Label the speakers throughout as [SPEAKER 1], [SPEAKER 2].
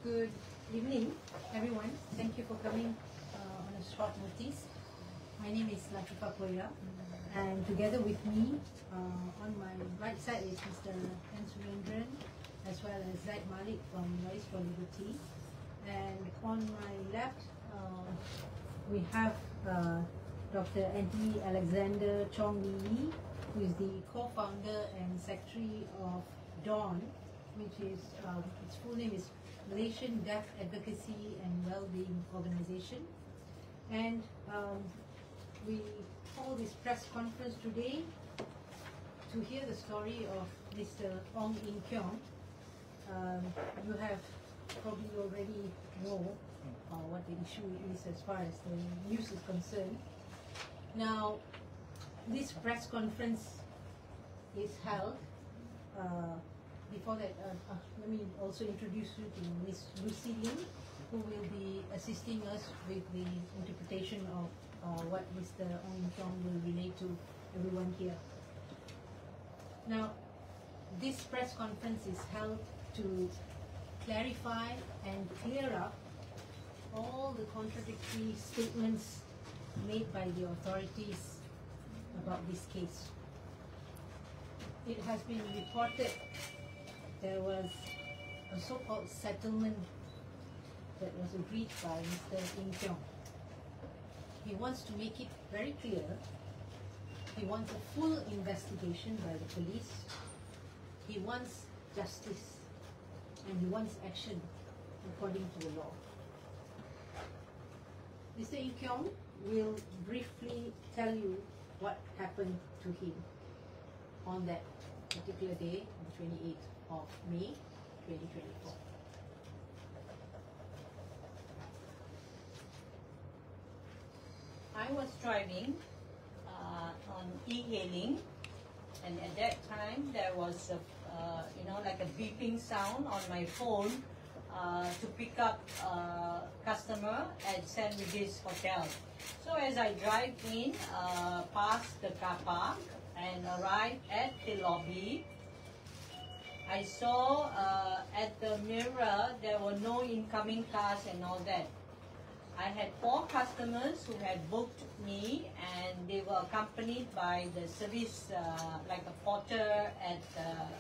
[SPEAKER 1] Good evening, everyone. Thank you for coming on a short notice. My name is Latifa Koya, and together with me on my right side is Mr. N. Surendran, as well as Zaid Malik from Lawyers for Liberty. And on my left, we have Dr. Anthony Alexander Chong Lee, who is the co-founder and secretary of DAWN, which is, its full name is Malaysian Deaf Advocacy and Wellbeing Organization. And we hold this press conference today to hear the story of Mr. Ong In Keong. You have probably already know what the issue is as far as the news is concerned. Now, this press conference is held. Before that, let me also introduce you to Ms. Lucy Lim, who will be assisting us with the interpretation of what Mr. Ong In Keong will relate to everyone here. Now, this press conference is held to clarify and clear up all the contradictory statements made by the authorities about this case. It has been reported there was a so-called settlement that was agreed by Mr. In Keong. He wants to make it very clear. He wants a full investigation by the police. He wants justice, and he wants action according to the law. Mr. In Keong will briefly tell you what happened to him on that particular day, the 28th of May 2024.
[SPEAKER 2] I was driving on e-hailing, and at that time there was a like a beeping sound on my phone to pick up a customer at St. Regis Hotel. So as I drive in past the car park and arrived at the lobby, I saw at the mirror there were no incoming cars and all that. I had 4 customers who had booked me, and they were accompanied by the service, like a porter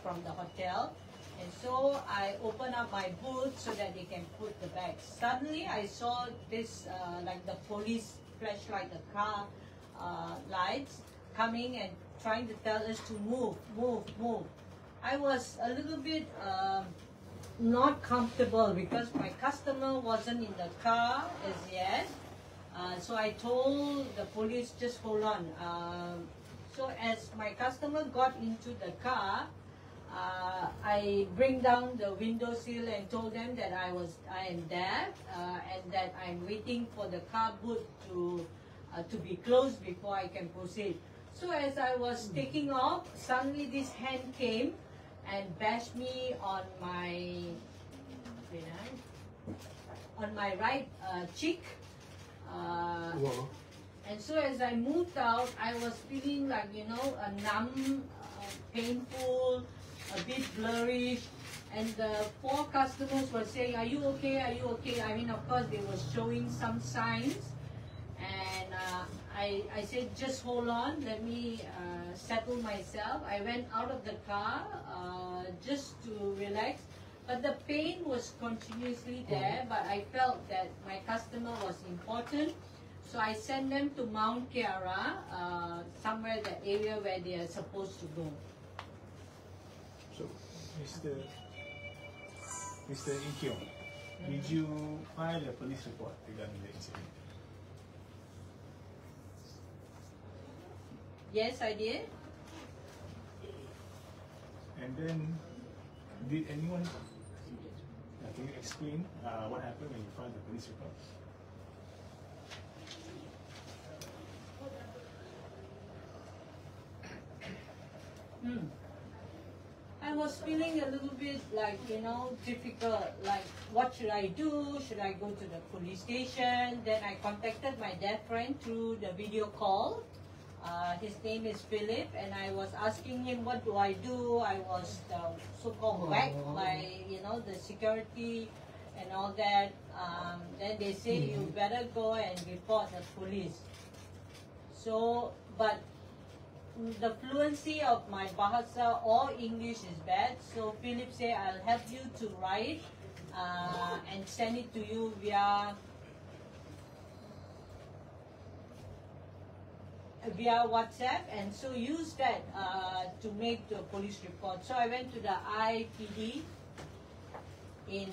[SPEAKER 2] from the hotel. And so I opened up my boot so that they can put the bags. Suddenly I saw this, like the police flashlight, the car lights coming and trying to tell us to move, move, move. I was a little bit not comfortable because my customer wasn't in the car as yet. So I told the police, just hold on. So as my customer got into the car, I bring down the window sill and told them that I am deaf and that I'm waiting for the car boot to be closed before I can proceed. So as I was taking off, suddenly this hand came and bashed me on my right cheek. And so as I moved out, I was feeling like, a numb, painful, a bit blurry. And the 4 customers were saying, "Are you okay? Are you okay?" I mean, of course, they were showing some signs. And I said, just hold on, let me settle myself. I went out of the car just to relax. But the pain was continuously there, but I felt that my customer was important. So I sent them to Mount Kiara, somewhere the area where they are supposed to go.
[SPEAKER 3] So, Mr. In Keong, did you file a police report regarding the incident?
[SPEAKER 2] Yes, I did.
[SPEAKER 3] And then, did anyone, can you explain what happened when you filed the police report?
[SPEAKER 2] I was feeling a little bit like, difficult, like what should I do? Should I go to the police station? Then I contacted my deaf friend through the video call. His name is Philip, and I was asking him, what do I do? I was so-called whacked by, the security and all that. Then they say you better go and report the police. So, but the fluency of my Bahasa or English is bad. So Philip said, I'll help you to write and send it to you via WhatsApp, and so use that to make the police report. So I went to the IPD in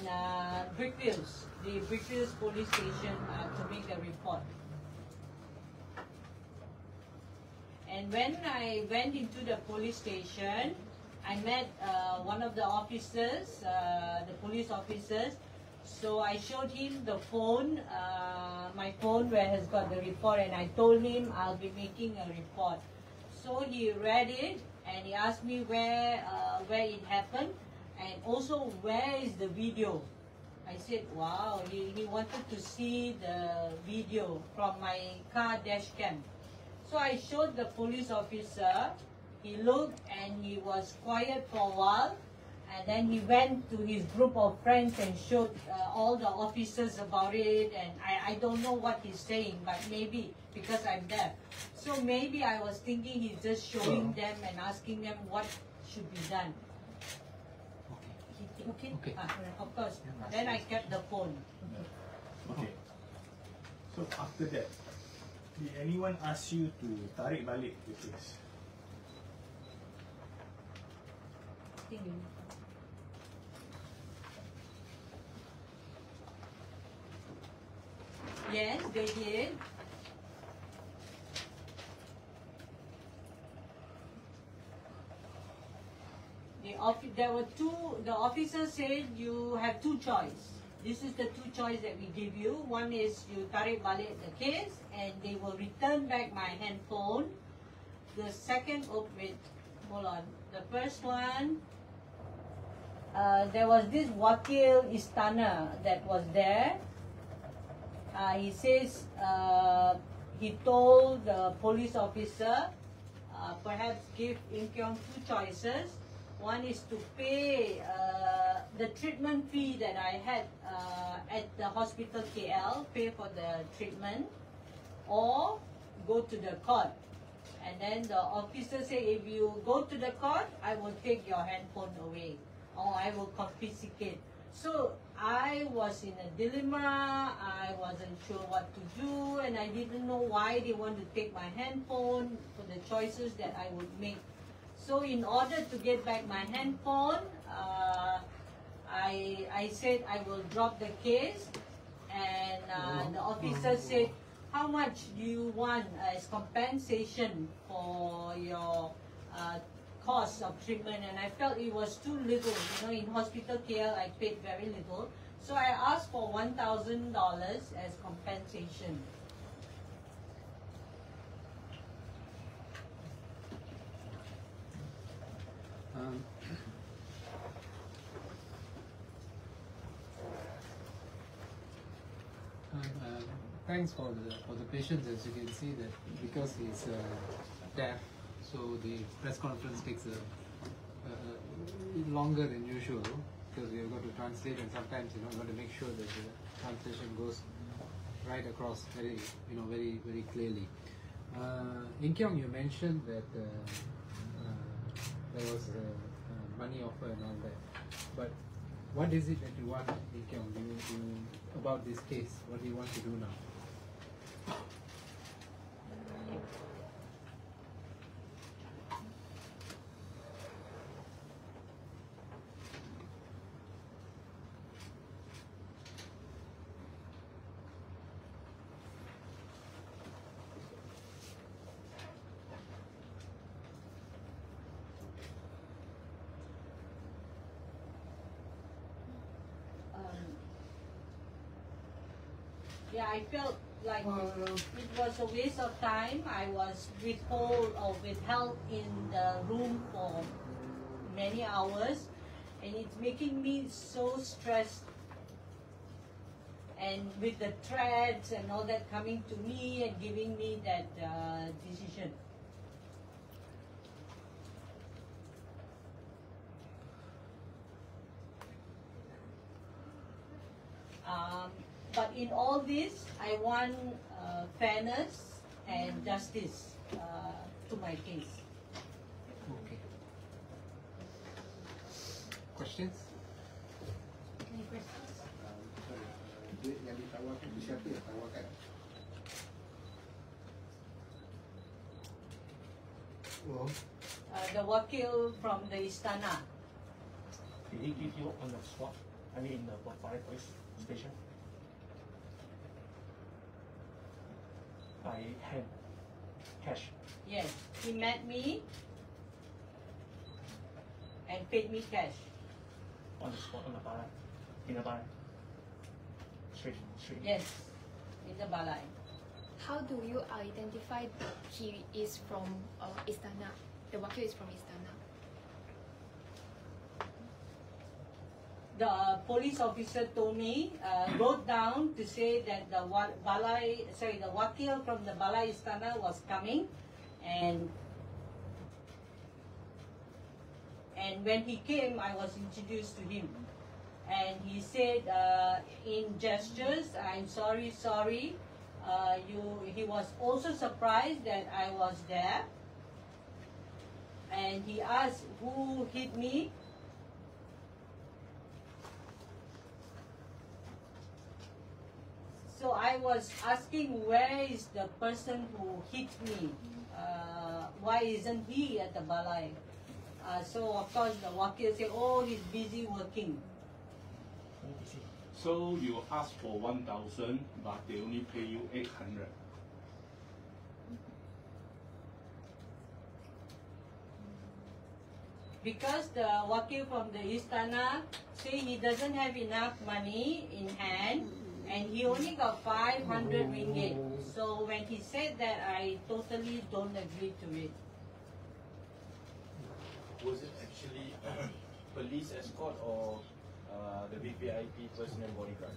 [SPEAKER 2] Brickfields, the Brickfields police station to make a report. And when I went into the police station, I met one of the officers, the police officers. So I showed him the phone, my phone where has got the report, and I told him I'll be making a report. So he read it and he asked me where it happened, and also where is the video. I said, wow, he wanted to see the video from my car dash cam. So I showed the police officer. He looked and he was quiet for a while. And then he went to his group of friends and showed all the officers about it. And I don't know what he's saying, but maybe because I'm deaf. So maybe I was thinking he's just showing them and asking them what should be done. Okay?
[SPEAKER 4] Okay.
[SPEAKER 2] Of course. Then I kept the phone.
[SPEAKER 3] Okay. So after that, did anyone ask you to tarik balik the case?
[SPEAKER 2] Yes, they did. There were two. The officer said you have two choices. This is the two choices that we give you. One is you tarik balik the case and they will return back my handphone. The second, hold on. The first one, there was this Wakil Istana that was there. He says he told the police officer perhaps give In Keong two choices. One is to pay the treatment fee that I had at the hospital KL, pay for the treatment, or go to the court. And then the officer said, if you go to the court, I will take your handphone away, or I will confiscate. So I was in a dilemma. I wasn't sure what to do, and I didn't know why they want to take my handphone for the choices that I would make. So in order to get back my handphone, I said I will drop the case, and the officer said, how much do you want as compensation for your cost of treatment? And I felt it was too little. You know, in hospital KL, I paid very little. So I asked for $1,000 as compensation.
[SPEAKER 4] Thanks for the patience. As you can see, that because he's deaf, so the press conference takes longer than usual because we have got to translate, and sometimes we got to make sure that the translation goes right across very very clearly. In Keong, you mentioned that there was money offer and all that, but what is it that you want, In Keong, about this case? What do you want to do now?
[SPEAKER 2] Yeah, I felt like it was a waste of time. I was withheld in the room for many hours, and it's making me so stressed. And with the threats and all that coming to me and giving me that decision. But in all this, I want fairness and justice to my case.
[SPEAKER 4] Okay. Questions?
[SPEAKER 1] Any questions?
[SPEAKER 5] Duit yang ditawarkan itu siapa yang tawarkan? Oh,
[SPEAKER 2] The wakil from the Istana.
[SPEAKER 6] Did he give you on the spot? I mean, in the fire police station? By hand, cash.
[SPEAKER 2] Yes, he met me and paid me cash.
[SPEAKER 6] On the spot, on the bar, in the bar. Straight.
[SPEAKER 2] Yes, in the balai.
[SPEAKER 7] How do you identify that he is from Istana? The wakil is from Istana.
[SPEAKER 2] The police officer told me, wrote down to say that the the wakil from the Balai Istana was coming, and when he came, I was introduced to him, and he said in gestures, "I'm sorry." He was also surprised that I was there, and he asked who hit me. So I was asking, where is the person who hit me? Why isn't he at the balai? So of course the wakil said, oh, he's busy working.
[SPEAKER 8] So you ask for 1,000, but they only pay you 800.
[SPEAKER 2] Because the wakil from the Istana say he doesn't have enough money in hand, and he only got 500 ringgit. So when he said that, I totally don't agree to it.
[SPEAKER 9] Was it actually police escort or the VVIP personal bodyguard?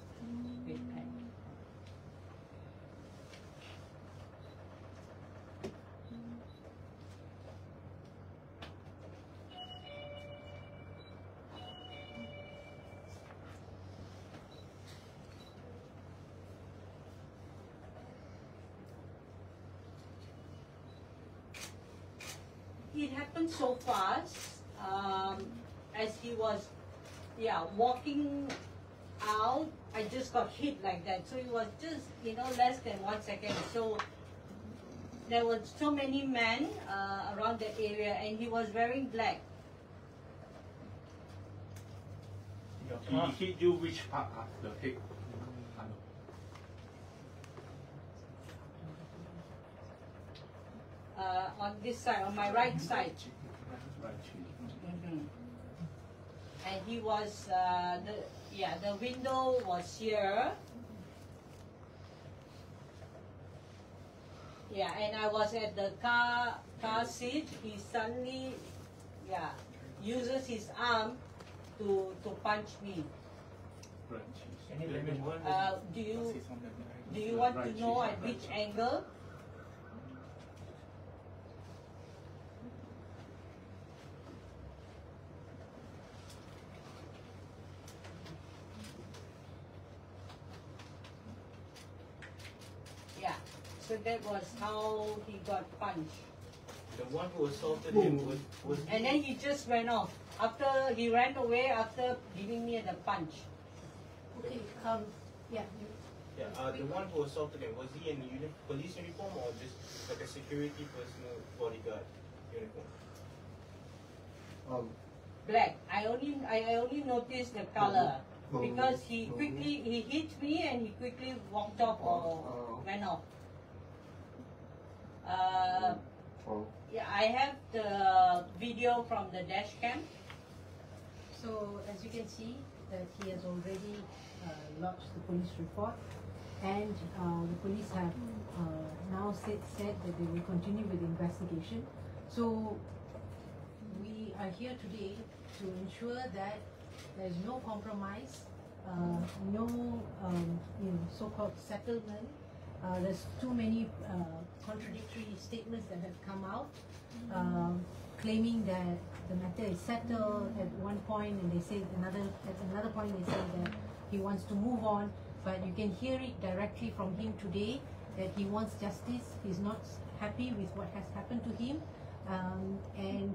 [SPEAKER 2] It happened so fast, as he was, walking out, I just got hit like that. So it was just, less than 1 second. So there were so many men around the area, and he was wearing black.
[SPEAKER 8] He hit you which part of the head?
[SPEAKER 2] On this side, on my right side.
[SPEAKER 8] Right.
[SPEAKER 2] And he was, the window was here. Yeah, and I was at the car seat. He suddenly, uses his arm to punch me. Do you want to know at which angle? Yeah, so that was how he got punched.
[SPEAKER 9] The one who assaulted him was
[SPEAKER 2] And then he just ran off. After he ran away after giving me the punch.
[SPEAKER 1] Okay, yeah.
[SPEAKER 9] the one who assaulted him, was he in police uniform or just like a security personal bodyguard uniform?
[SPEAKER 2] Black. I only noticed the color because he hit me and he quickly walked off or went off. Yeah, I have the video from the dash cam.
[SPEAKER 1] So as you can see that he has already lodged the police report, and the police have now said that they will continue with the investigation. So we are here today to ensure that there is no compromise, no so-called settlement. There's too many contradictory statements that have come out, claiming that the matter is settled at one point, and they say at another point they say that he wants to move on, but you can hear it directly from him today that he wants justice. He's not happy with what has happened to him, and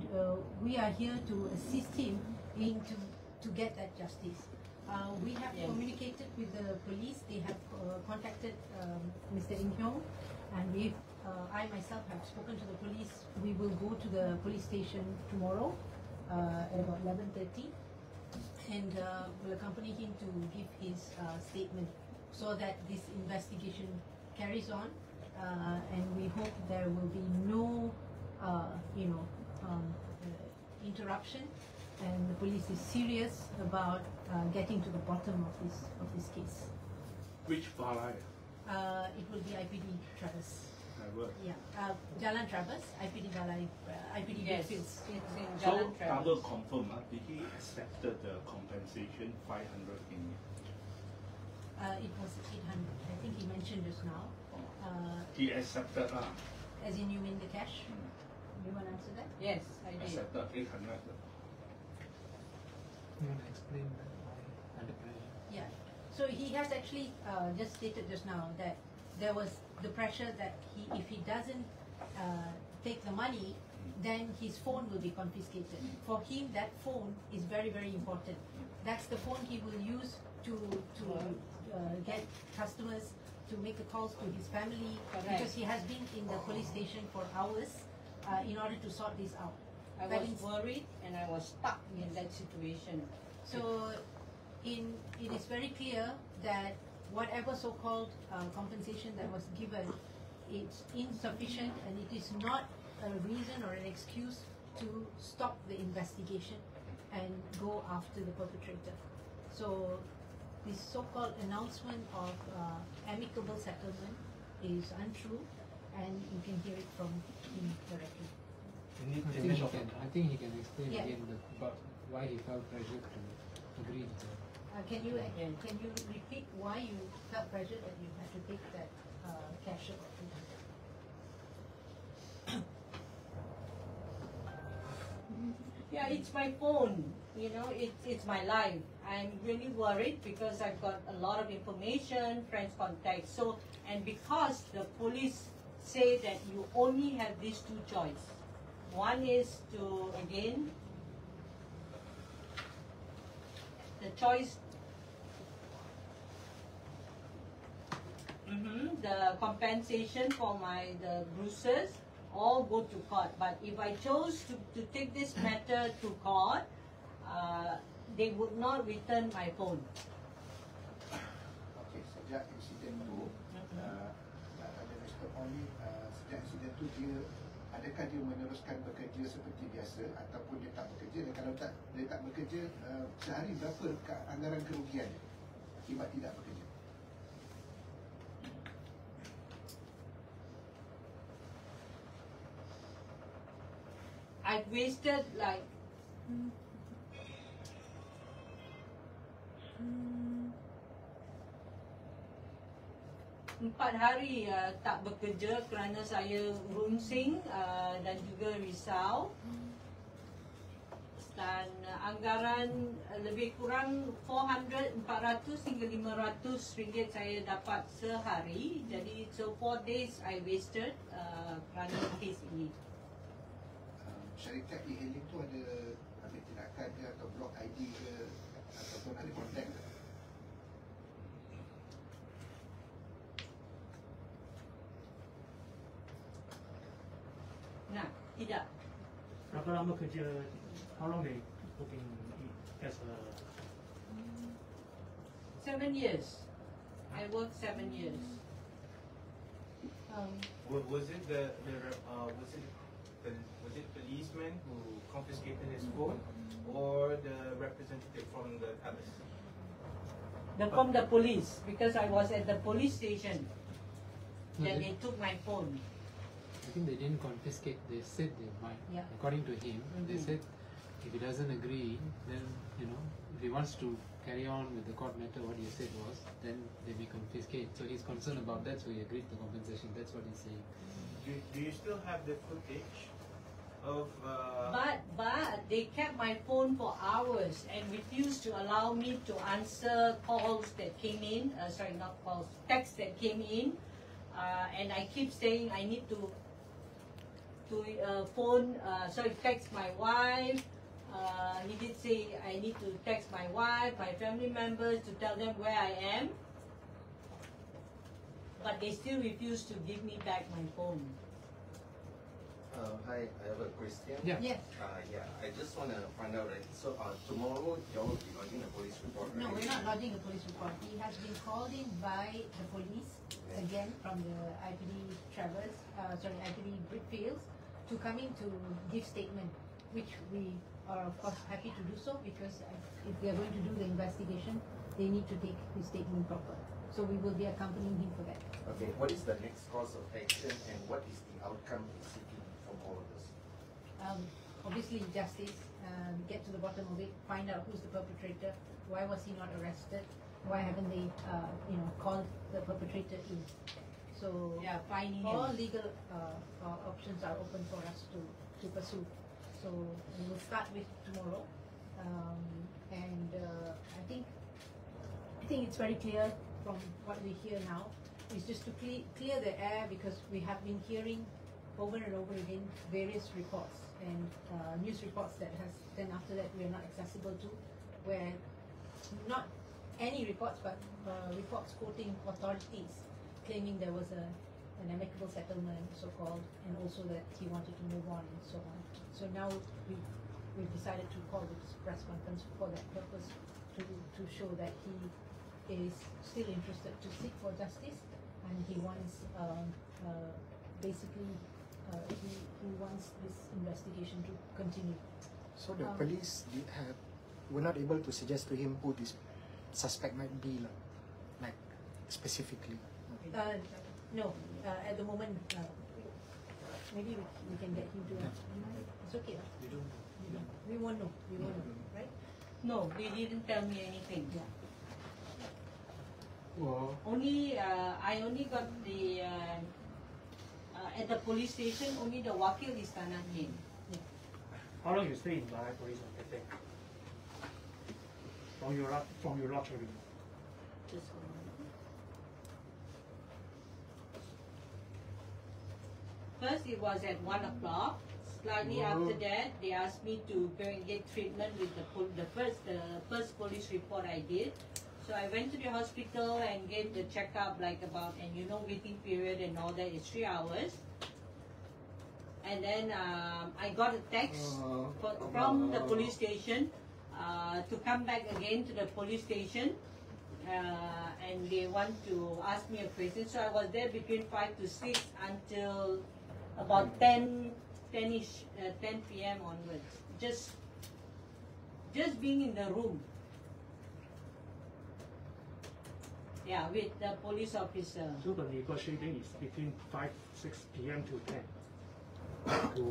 [SPEAKER 1] we are here to assist him to get that justice. We have communicated with the police. They have contacted Mr. In Hyong, and I myself have spoken to the police. We will go to the police station tomorrow at about 11:30, and will accompany him to give his statement so that this investigation carries on, and we hope there will be no interruption, and the police is serious about getting to the bottom of this case.
[SPEAKER 8] Which balai?
[SPEAKER 1] It will be IPD Traverse.
[SPEAKER 8] Traverse.
[SPEAKER 1] Yeah, Jalan Traverse, IPD Balai, IPD
[SPEAKER 2] Yes,
[SPEAKER 1] Fields.
[SPEAKER 2] it's in
[SPEAKER 8] So,
[SPEAKER 2] Jalan
[SPEAKER 8] double
[SPEAKER 2] Traverse.
[SPEAKER 8] confirm, did he accepted the compensation 500 Ringgit?
[SPEAKER 1] It was 800. I think he mentioned just now.
[SPEAKER 8] He accepted,
[SPEAKER 1] As in, you mean the cash? You want to answer that?
[SPEAKER 2] Yes, I did.
[SPEAKER 8] accepted 800.
[SPEAKER 4] You want to explain that why under pressure?
[SPEAKER 1] Yeah. So he has actually just stated just now that there was the pressure that if he doesn't take the money, then his phone will be confiscated. For him, that phone is very, very important. That's the phone he will use to get customers, to make the calls to his family,
[SPEAKER 2] Correct.
[SPEAKER 1] because he has been in the police station for hours in order to sort this out.
[SPEAKER 2] I
[SPEAKER 1] But
[SPEAKER 2] was
[SPEAKER 1] in-
[SPEAKER 2] worried and I was stuck in that situation.
[SPEAKER 1] So, it is very clear that whatever so-called compensation that was given, it's insufficient, and it is not a reason or an excuse to stop the investigation and go after the perpetrator. So, this so-called announcement of amicable settlement is untrue, and you can hear it from him directly.
[SPEAKER 4] I think he can explain
[SPEAKER 1] Yeah.
[SPEAKER 4] again about why he felt pressured to agree to that.
[SPEAKER 1] Can you repeat why you felt pressured that you had to take that cash of 800?
[SPEAKER 2] Yeah, it's my phone. You know, it's my life. I'm really worried because I've got a lot of information, friends contacts. So, and because the police say that you only have these two choices. One is to, again, the choice, the compensation for the bruises, or go to court. But if I chose to take this matter to court, they would not return my phone.
[SPEAKER 5] Okey, sejak insiden tu, nak tanya Mr. Oli, sejak insiden tu adakah dia meneruskan bekerja seperti biasa ataupun dia tak bekerja, dan kalau dia tak bekerja, sehari berapa anggaran kerugian dia akibat tidak bekerja?
[SPEAKER 2] I've wasted like 4 hari tak bekerja kerana saya runsing dan juga risau, dan anggaran lebih kurang 400 hingga 500 ringgit saya dapat sehari. Jadi so 4 days I wasted kerana kes ini.
[SPEAKER 5] Syarikat e-hailing tu ada ambil tindakan ke atau block ID ke ataupun ada kontak ke?
[SPEAKER 2] Nah, tidak.
[SPEAKER 6] Berapa lama kerja? How long they working as a
[SPEAKER 2] 7 years. I worked 7 years.
[SPEAKER 9] Was it was it policeman who confiscated his phone, or the representative from the palace?
[SPEAKER 2] From the police, because I was at the police station. Then
[SPEAKER 4] Okay.
[SPEAKER 2] they took my phone.
[SPEAKER 4] I think they didn't confiscate, they said they might.
[SPEAKER 1] Yeah.
[SPEAKER 4] According to him, they said if he doesn't agree, then, if he wants to carry on with the court matter, what he said was, then they may confiscate. So he's concerned about that, so he agreed to compensation. That's what he's saying.
[SPEAKER 9] Do you still have the footage of.
[SPEAKER 2] But they kept my phone for hours and refused to allow me to answer calls that came in. Sorry, not calls, texts that came in. And I keep saying I need to text my wife. He did say I need to text my wife, my family members to tell them where I am. But they still refuse to give me back my phone.
[SPEAKER 10] Hi, I have a question.
[SPEAKER 4] Yeah.
[SPEAKER 1] Yes.
[SPEAKER 10] I just want to find out, right? So tomorrow you will be lodging a police report, right?
[SPEAKER 1] No, we're not lodging a police report. He has been called in by the police, again, from the IPD IPD Brickfields, to come in to give statement, which we are of course happy to do so, because if they are going to do the investigation, they need to take his statement proper. So we will be accompanying him for that.
[SPEAKER 10] Okay, what is the next course of action and what is the outcome he's seeking from all of this?
[SPEAKER 1] Obviously justice, get to the bottom of it, find out who's the perpetrator, why was he not arrested, why haven't they called the perpetrator in. So
[SPEAKER 2] Yeah, finding
[SPEAKER 1] all
[SPEAKER 2] him.
[SPEAKER 1] legal options are open for us to pursue. So we will start with tomorrow, and I think it's very clear from what we hear now. Is just to clear the air, because we have been hearing over and over again various reports and news reports that has then after that we are not accessible to, where not any reports but reports quoting authorities claiming there was an amicable settlement, so-called, and also that he wanted to move on and so on. So now we've decided to call this press conference for that purpose, to show that he is still interested to seek for justice, and he wants basically he wants this investigation to continue.
[SPEAKER 11] So the police were not able to suggest to him who this suspect might be, like specifically.
[SPEAKER 1] No, at the moment, maybe we can get him to. It's okay. We won't know. We won't know, right?
[SPEAKER 2] No, they didn't tell me anything.
[SPEAKER 1] Yeah.
[SPEAKER 4] Well,
[SPEAKER 2] I only got the at the police station. Only the Wakil Istana came.
[SPEAKER 6] How long you stay in Balai Police on that day? From your lodge area?
[SPEAKER 2] Just hold on. First, it was at 1 o'clock. Slightly after that, they asked me to go and get treatment with the first police report I did. So I went to the hospital and get the checkup, waiting period and all that is 3 hours. And then I got a text from the police station to come back again to the police station, and they want to ask me a question. So I was there between 5 to 6 until about 10 p.m. onwards. Just being in the room. Yeah, with the police officer.
[SPEAKER 6] So the negotiating is between 6 p.m. to 10. To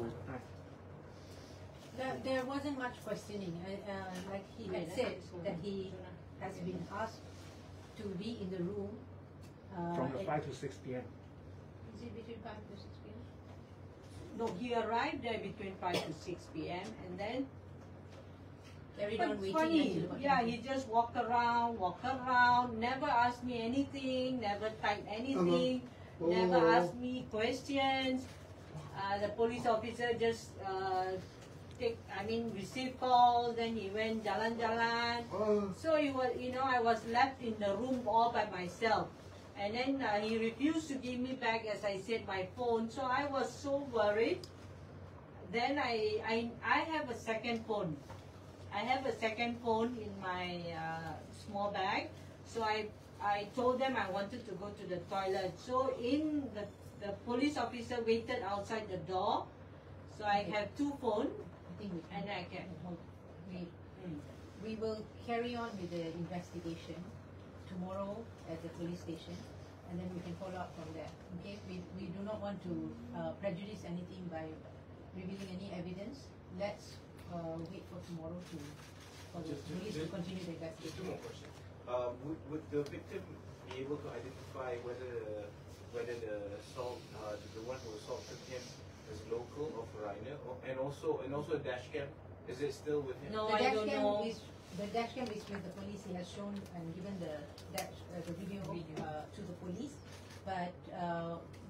[SPEAKER 6] 9.
[SPEAKER 1] There wasn't much questioning. Like he had said, that he has been asked to be in the room.
[SPEAKER 6] From the 5 to 6 p.m.
[SPEAKER 1] Is it between 5 to 6 p.m.?
[SPEAKER 2] No, he arrived there between 5 to 6 p.m. and then
[SPEAKER 1] Carried
[SPEAKER 2] but
[SPEAKER 1] on waiting
[SPEAKER 2] funny,
[SPEAKER 1] until about
[SPEAKER 2] yeah,
[SPEAKER 1] 10.
[SPEAKER 2] he just walked around, never asked me anything, never typed anything, never asked me questions. The police officer just received calls, then he went jalan-jalan. So he was, I was left in the room all by myself. And then he refused to give me back, as I said, my phone. So I was so worried. Then I have a second phone. I have a second phone in my small bag. So I told them I wanted to go to the toilet. So the police officer waited outside the door. So I have two phones,
[SPEAKER 1] I think
[SPEAKER 2] and I can hold.
[SPEAKER 1] we will carry on with the investigation tomorrow at the police station, and then we can follow up from there. Okay, we do not want to prejudice anything by revealing any evidence. Let's wait for tomorrow for the police to continue the
[SPEAKER 9] Just two
[SPEAKER 1] investigation.
[SPEAKER 9] more questions. Would the victim be able to identify whether the assault, the one who assaulted him, as local or foreigner, and also dash cam. Is it still with him?
[SPEAKER 2] No,
[SPEAKER 1] The
[SPEAKER 2] I
[SPEAKER 1] dash
[SPEAKER 2] don't
[SPEAKER 1] cam
[SPEAKER 2] know.
[SPEAKER 1] is the dash cam is with the police. He has shown and given the video to the police, but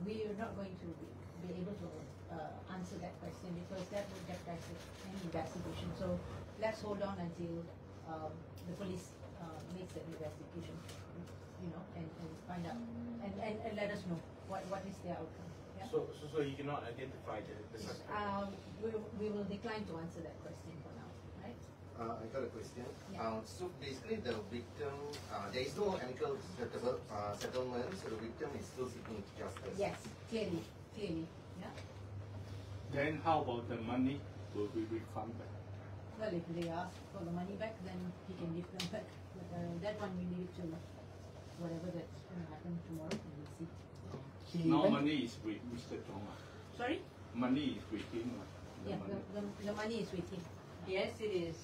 [SPEAKER 1] we are not going to be able to answer that question because that would jeopardize any investigation. So let's hold on until the police makes that investigation, you know, and find out and let us know what is their outcome. Yeah?
[SPEAKER 9] So you cannot identify the suspect.
[SPEAKER 1] We will decline to answer that question for now, right?
[SPEAKER 10] I got a question.
[SPEAKER 1] Yeah.
[SPEAKER 10] So basically, the victim, there is no amicable settlement, so the victim is still seeking justice.
[SPEAKER 1] Yes, clearly, yeah.
[SPEAKER 8] Then how about the money? Will we refund back?
[SPEAKER 1] Well, if they ask for the money back, then he can give them back. But that one we leave it to whatever that's going to happen tomorrow, and we'll see.
[SPEAKER 8] Now money is with Mr. Chong.
[SPEAKER 1] Sorry?
[SPEAKER 8] Money is with him.
[SPEAKER 1] Yeah, the money is with him.
[SPEAKER 2] Yes, it is.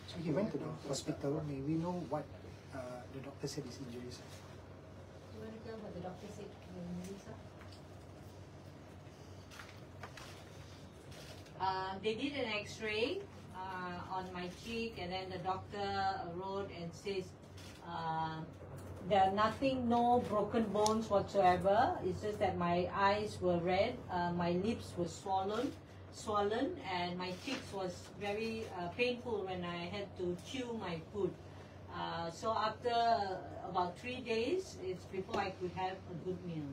[SPEAKER 11] So he went to the hospital. May we know what the doctor said his injuries are?
[SPEAKER 1] You want to tell what the doctor said to Melissa?
[SPEAKER 2] They did an X-ray on my cheek, and then the doctor wrote and says there are no broken bones whatsoever. It's just that my eyes were red, my lips were swollen, and my cheeks was very painful when I had to chew my food. So after about 3 days, it's before I could have a good meal.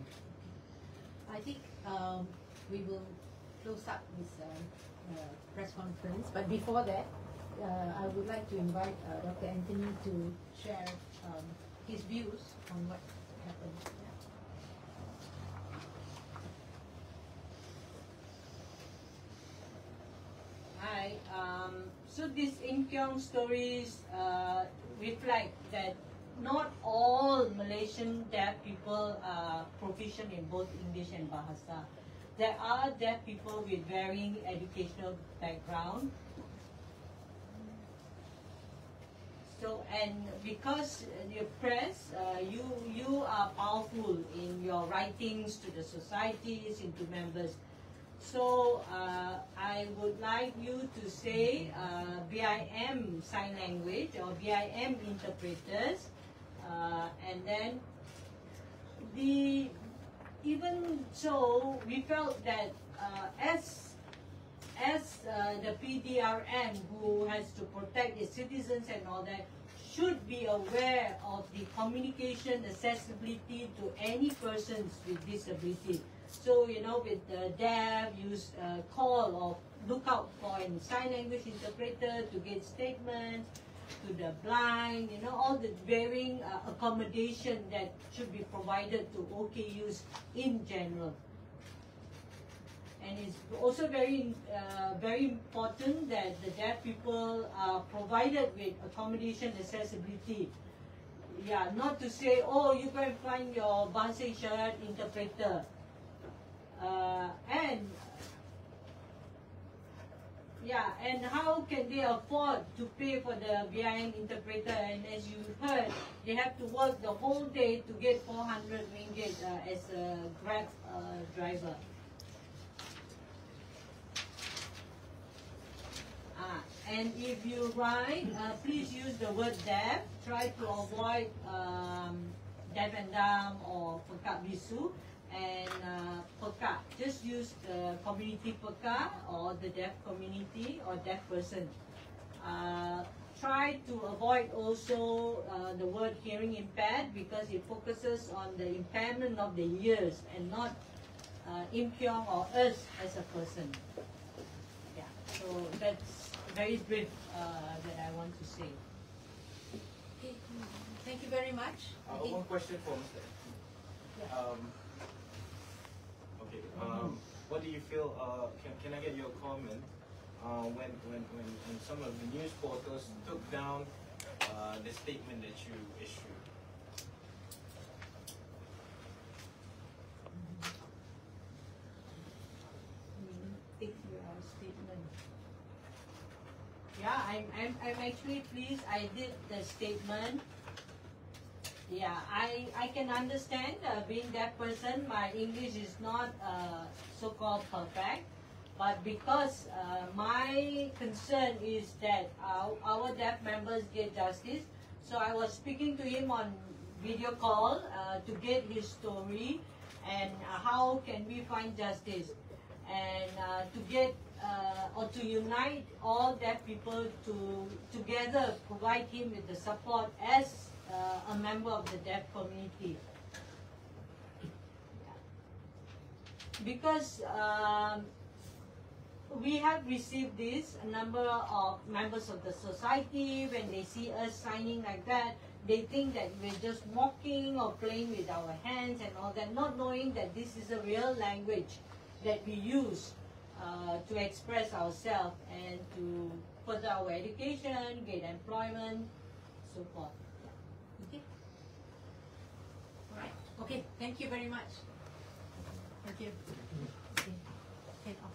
[SPEAKER 1] I think we will close up this press conference, but before that, I would like to invite Dr. Anthony to share his views on what happened. Yeah.
[SPEAKER 2] Hi. So these Inkyong stories reflect that not all Malaysian deaf people are proficient in both English and Bahasa. There are deaf people with varying educational background. So, and because your press, you are powerful in your writings to the societies, into members. So I would like you to say BIM sign language or BIM interpreters, and then even so, we felt that as the PDRM, who has to protect its citizens and all that, should be aware of the communication accessibility to any persons with disability. So, you know, with the deaf, use call or look out for a sign language interpreter to get statements, to the blind, you know, all the varying accommodation that should be provided to OKUs in general. And it's also very important that the deaf people are provided with accommodation accessibility. Yeah, not to say, oh, you can find your bahasa isyarat interpreter. And how can they afford to pay for the BIM interpreter? And as you heard, they have to work the whole day to get 400 ringgit as a Grab driver. And if you write, please use the word deaf. Try to avoid deaf and dumb or pekat bisu. And peka, just use the community peka or the deaf community or deaf person. Try to avoid also the word hearing impaired, because it focuses on the impairment of the ears and not Imkyong or us as a person. Yeah, so that's very brief that I want to say.
[SPEAKER 1] Okay. Thank you very much.
[SPEAKER 9] One question for Mr.
[SPEAKER 1] Yeah.
[SPEAKER 9] What do you feel? Can I get your comment when some of the news portals took down the statement that you issued?
[SPEAKER 2] Take your statement. Yeah, I'm actually pleased. I did the statement. Yeah, I can understand being that person. My English is not so-called perfect, But because my concern is that our deaf members get justice, so I was speaking to him on video call to get his story and how can we find justice, and to get or to unite all deaf people to together provide him with the support as a member of the deaf community. Because we have received this, a number of members of the society, when they see us signing like that, they think that we're just mocking or playing with our hands and all that, not knowing that this is a real language that we use to express ourselves and to further our education, get employment, so forth.
[SPEAKER 1] Okay. All right. Okay. Thank you very much. Thank you. Okay. Head off.